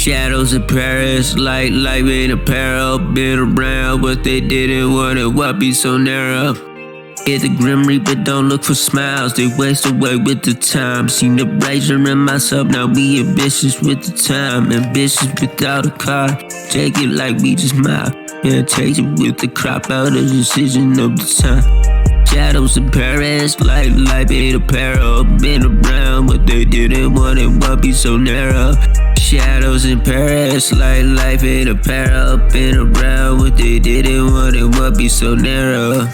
Shadows in Paris, light in apparel. Been around, but they didn't want it. Why be so narrow? Hit the Grim Reaper, don't look for smiles. They waste away with the time. Seen the razor in myself, now we ambitious with the time. Ambitious without a car. Take it like we just mob. Yeah, take it with the crop out the decision of the time. Shadows in Paris, light in apparel. Been around, but they didn't want it. Why be so narrow? Shadows in Paris, light in apparel. Been around, but they didn't want it. Why be so narrow?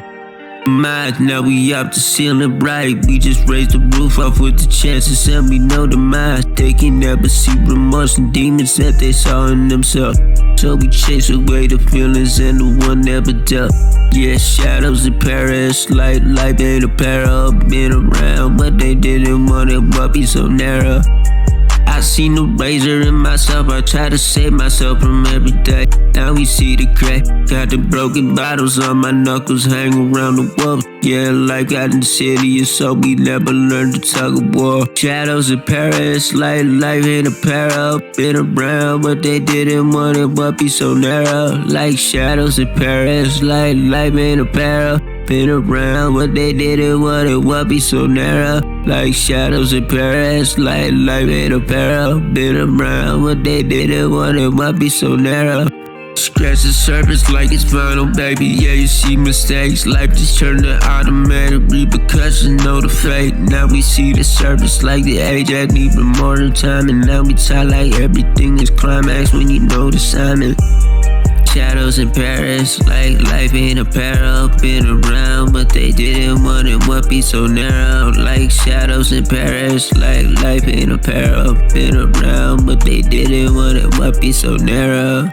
Now we up to ceiling bright. We just raised the roof off with the chances, and we know the minds. They can never see remorse and demons that they saw in themselves. So we chase away the feelings and the one never dealt. Yeah, shadows in Paris, light in apparel. Been around, but they didn't want it. Why be so narrow? I seen the razor in myself, I try to save myself from every day. Now we see the crack, got the broken bottles on my knuckles, hang around the world. Yeah, life got insidious, so we never learned to tug of war. Shadows in Paris, light in apparel. Been around, but they didn't want it, but be so narrow. Like shadows in Paris, light in apparel. Been around, but they didn't want it, why be so narrow? Like shadows in Paris, light in apparel. Been around, but they didn't want it, why be so narrow? Scratch the surface like it's final, baby. Yeah, you see mistakes. Life just turned to automatic repercussions, know the fate. Now we see the surface like the Ajax, even more than time. And now we talk like everything is climax when you know the assignment. Shadows in Paris, life in apparel. Been around, but they didn't want it. What be so narrow? Like shadows in Paris, life in apparel. Been around, but they didn't want it. What be so narrow?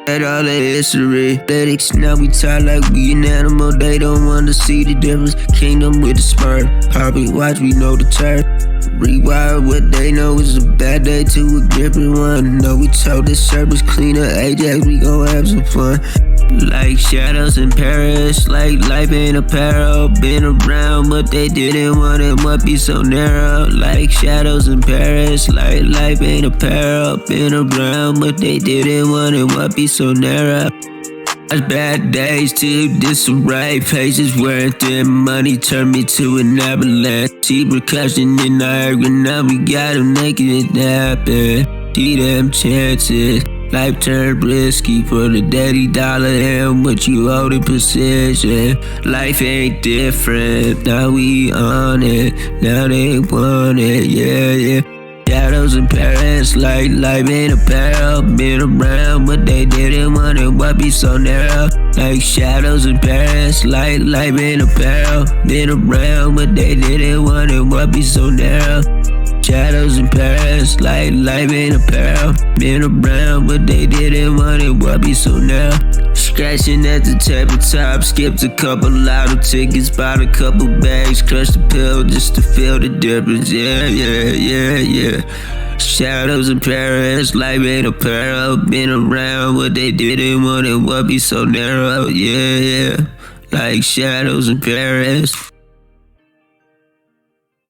At all the history, athletics, now we talk like we an animal. They don't want to see the difference. Kingdom with a spur, probably watch, we know the turn. Rewire what they know is a bad day to a different one. No, we told this service cleaner, Ajax, we gon' have some fun. Like shadows in Paris, life in apparel. Been around, but they didn't want it. What be so narrow? Like shadows in Paris, life in apparel. Been around, but they didn't want it. What be so narrow? Bad days to disarray, faces wearing thin, money turned me to an avalanche. See percussion in Niagara, now we got them making it happen. See them chances, life turned risky for the daddy dollar and what you hold in precision. Life ain't different, now we on it, now they want it, yeah. Shadows in Paris, life in apparel. Been around, but they didn't want it. Why be so narrow? Like shadows in Paris, life in apparel. Been around, but they didn't want it. Why be so narrow? Shadows in Paris, life in apparel. Been around, but they didn't want it. Why be so narrow? Scratching at the tabletop, skipped a couple lotto tickets, bought a couple bags, crushed a pill just to feel the difference. Yeah. Shadows in Paris, life in apparel. Been around, but they didn't want it. What be so narrow? Yeah. Like shadows in Paris.